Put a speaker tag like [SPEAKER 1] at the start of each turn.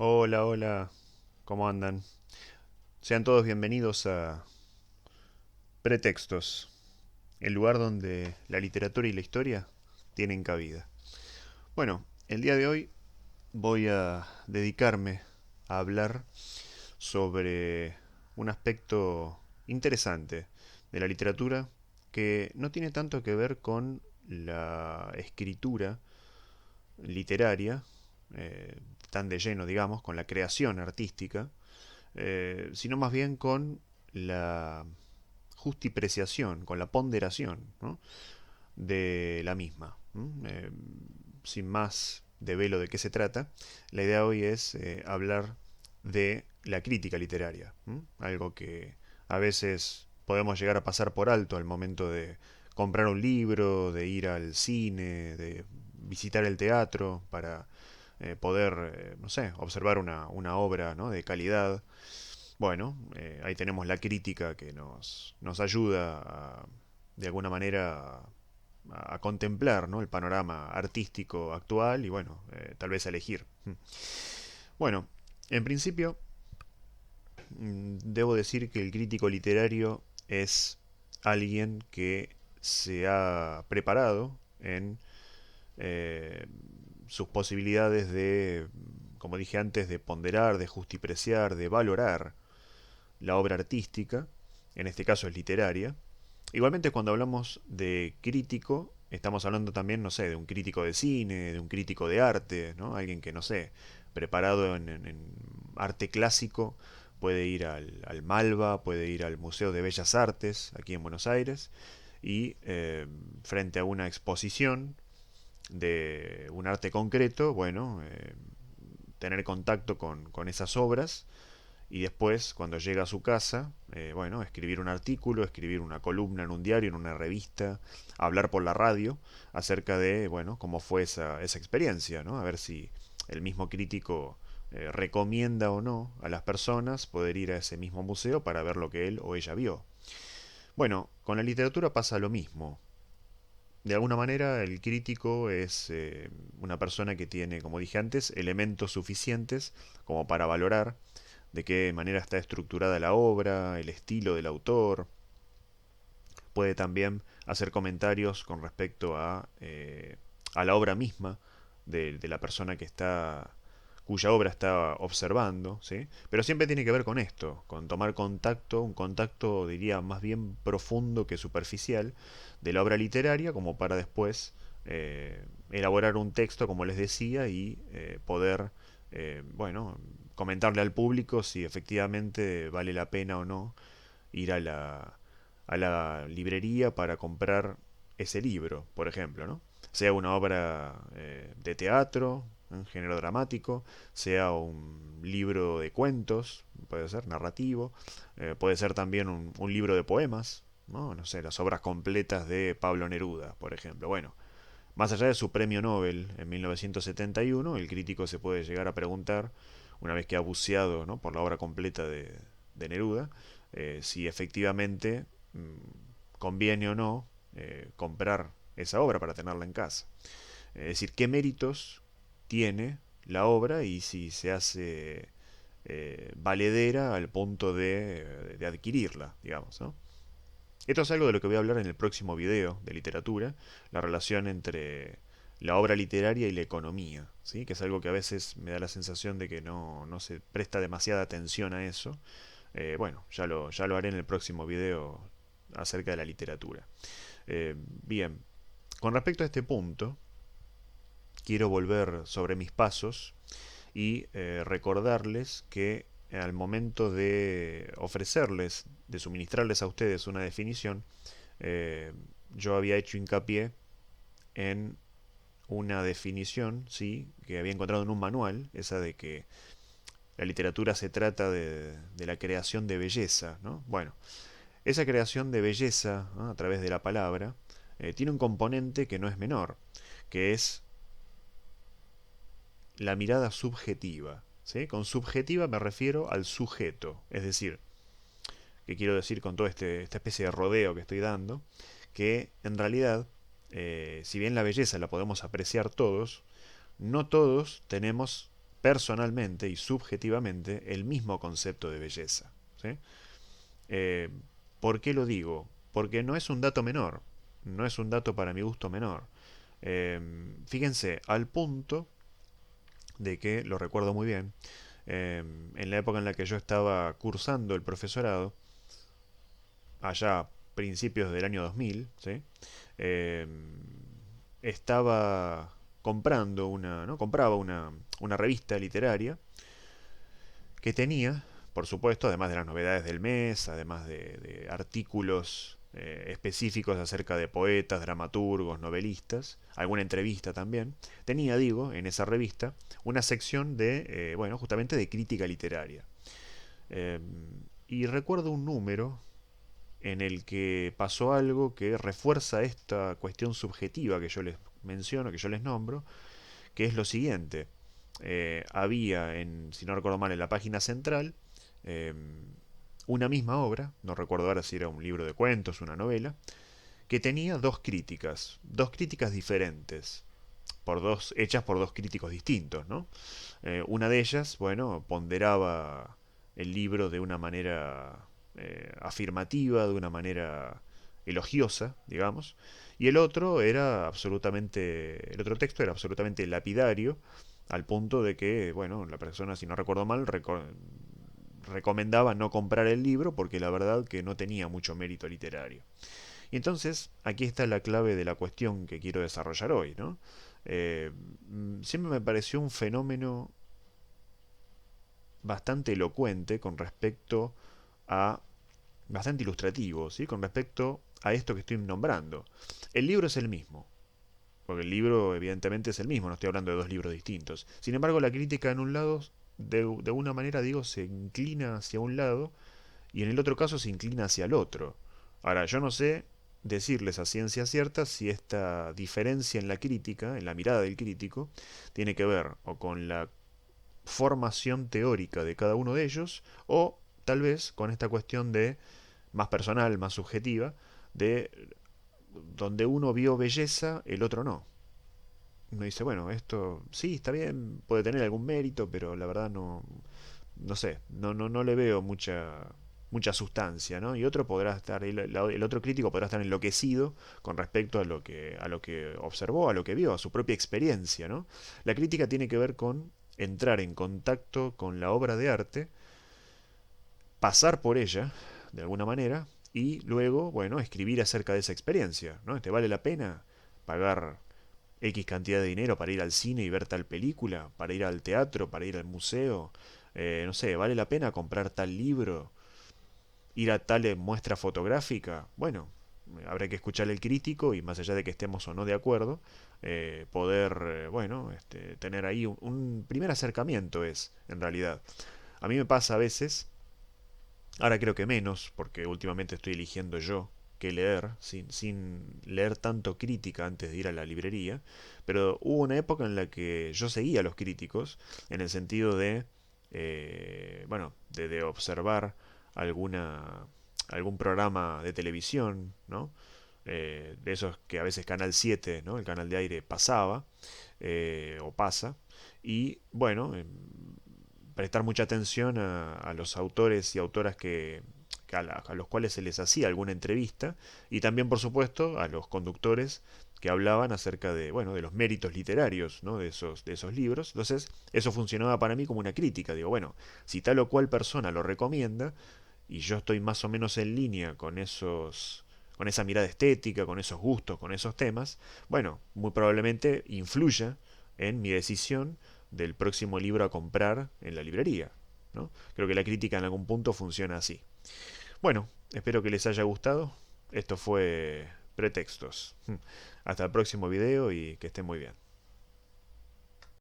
[SPEAKER 1] Hola, hola, ¿cómo andan? Sean todos bienvenidos a Pretextos, el lugar donde la literatura y la historia tienen cabida. Bueno, el día de hoy voy a dedicarme a hablar sobre un aspecto interesante de la literatura que no tiene tanto que ver con la escritura literaria, tan de lleno, digamos, con la creación artística, sino más bien con la justipreciación, con la ponderación, ¿no?, de la misma. Sin más develo de qué se trata, la idea hoy es hablar de la crítica literaria, algo que a veces podemos llegar a pasar por alto al momento de comprar un libro, de ir al cine, de visitar el teatro para poder, no sé, observar una obra, ¿no?, de calidad. Bueno, ahí tenemos la crítica que nos ayuda de alguna manera a contemplar, ¿no?, el panorama artístico actual y bueno, tal vez a elegir. Bueno, en principio, debo decir que el crítico literario es alguien que se ha preparado en eh, sus posibilidades de, como dije antes, de ponderar, de justipreciar, de valorar la obra artística, en este caso es literaria. Igualmente cuando hablamos de crítico, estamos hablando también, no sé, de un crítico de cine, de un crítico de arte, ¿no? Alguien que, no sé, preparado en arte clásico, puede ir al Malva, puede ir al Museo de Bellas Artes, aquí en Buenos Aires, y frente a una exposición de un arte concreto, bueno, tener contacto con esas obras y después, cuando llega a su casa, bueno, escribir un artículo, escribir una columna en un diario, en una revista, hablar por la radio acerca de, bueno, cómo fue esa experiencia, ¿no? A ver si el mismo crítico recomienda o no a las personas poder ir a ese mismo museo para ver lo que él o ella vio. Bueno, con la literatura pasa lo mismo. De alguna manera, el crítico es una persona que tiene, como dije antes, elementos suficientes como para valorar de qué manera está estructurada la obra, el estilo del autor. Puede también hacer comentarios con respecto a la obra misma de la persona que está cuya obra está observando, ¿sí? Pero siempre tiene que ver con esto, con tomar contacto, un contacto diría más bien profundo que superficial de la obra literaria, como para después elaborar un texto, como les decía, y poder, bueno, comentarle al público si efectivamente vale la pena o no ir a la librería para comprar ese libro, por ejemplo, ¿no? Sea una obra de teatro, un género dramático, sea un libro de cuentos, puede ser narrativo, puede ser también un libro de poemas, ¿no? No sé, las obras completas de Pablo Neruda, por ejemplo. Bueno, más allá de su premio Nobel en 1971, el crítico se puede llegar a preguntar, una vez que ha buceado, ¿no?, por la obra completa de Neruda, si efectivamente conviene o no comprar esa obra para tenerla en casa. Es decir, qué méritos tiene la obra y si se hace valedera al punto de adquirirla, digamos, ¿no? Esto es algo de lo que voy a hablar en el próximo video de literatura, la relación entre la obra literaria y la economía, ¿sí? Que es algo que a veces me da la sensación de que no se presta demasiada atención a eso. Bueno, ya lo haré en el próximo video acerca de la literatura. Bien, con respecto a este punto, quiero volver sobre mis pasos y recordarles que al momento de ofrecerles, de suministrarles a ustedes una definición, eh, yo había hecho hincapié en una definición, sí, que había encontrado en un manual, esa de que la literatura se trata de la creación de belleza, ¿no? Bueno, esa creación de belleza, ¿no?, a través de la palabra, tiene un componente que no es menor, que es la mirada subjetiva, ¿sí? Con subjetiva me refiero al sujeto, es decir, que quiero decir con toda esta especie de rodeo que estoy dando, que en realidad, si bien la belleza la podemos apreciar todos, no todos tenemos personalmente y subjetivamente el mismo concepto de belleza. ¿Sí? Eh, ¿Por qué lo digo? Porque no es un dato menor, no es un dato para mi gusto menor. Fíjense, al punto de que, lo recuerdo muy bien, en la época en la que yo estaba cursando el profesorado, allá a principios del año 2000, ¿sí? Eh, estaba comprando una, ¿no? Compraba una revista literaria que tenía, por supuesto, además de las novedades del mes, además de artículos específicos acerca de poetas, dramaturgos, novelistas, alguna entrevista también, tenía, digo, en esa revista una sección de, bueno, justamente de crítica literaria. Eh, y recuerdo un número en el que pasó algo que refuerza esta cuestión subjetiva que yo les menciono, que yo les nombro, que es lo siguiente. Había, si no recuerdo mal, en la página central, eh, una misma obra, no recuerdo ahora si era un libro de cuentos, una novela, que tenía dos críticas diferentes, hechas por dos críticos distintos, ¿no? Una de ellas, bueno, ponderaba el libro de una manera afirmativa, de una manera elogiosa, digamos, y el otro texto era absolutamente lapidario, al punto de que, bueno, la persona, si no recuerdo mal, recomendaba no comprar el libro porque la verdad que no tenía mucho mérito literario. Y entonces, aquí está la clave de la cuestión que quiero desarrollar hoy, ¿no? Eh, Siempre me pareció un fenómeno bastante elocuente con respecto a, bastante ilustrativo, ¿sí? Con respecto a esto que estoy nombrando. El libro es el mismo, porque el libro evidentemente es el mismo, no estoy hablando de dos libros distintos. Sin embargo, la crítica en un lado, de una manera, digo, se inclina hacia un lado y en el otro caso se inclina hacia el otro. Ahora, yo no sé decirles a ciencia cierta si esta diferencia en la crítica, en la mirada del crítico, tiene que ver o con la formación teórica de cada uno de ellos o tal vez con esta cuestión de más personal, más subjetiva, de donde uno vio belleza, el otro no. Uno dice, bueno, esto sí, está bien, puede tener algún mérito, pero la verdad no sé, no le veo mucha sustancia, ¿no? Y otro podrá estar, el otro crítico podrá estar enloquecido con respecto a lo que observó, a lo que vio, a su propia experiencia, ¿no? La crítica tiene que ver con entrar en contacto con la obra de arte, pasar por ella, de alguna manera, y luego, bueno, escribir acerca de esa experiencia, ¿no? ¿Te vale la pena pagar X cantidad de dinero para ir al cine y ver tal película, para ir al teatro, para ir al museo? No sé, ¿vale la pena comprar tal libro? ¿Ir a tal muestra fotográfica? Bueno, habrá que escuchar el crítico y más allá de que estemos o no de acuerdo, poder, bueno, tener ahí un primer acercamiento es, en realidad. A mí me pasa a veces, ahora creo que menos, porque últimamente estoy eligiendo yo qué leer, sin leer tanto crítica antes de ir a la librería, pero hubo una época en la que yo seguía a los críticos, en el sentido de, bueno, de observar alguna, algún programa de televisión, ¿no? De esos que a veces Canal 7, ¿no? El canal de aire pasaba, o pasa, y bueno, prestar mucha atención a los autores y autoras a los cuales se les hacía alguna entrevista y también por supuesto a los conductores que hablaban acerca de, bueno, de los méritos literarios, ¿no? de esos libros. Entonces eso funcionaba para mí como una crítica. Digo, bueno, si tal o cual persona lo recomienda y yo estoy más o menos en línea con esa mirada estética, con esos gustos, con esos temas, bueno, muy probablemente influya en mi decisión del próximo libro a comprar en la librería, ¿no? Creo que la crítica en algún punto funciona así. Bueno, espero que les haya gustado. Esto fue Pretextos. Hasta el próximo video y que estén muy bien.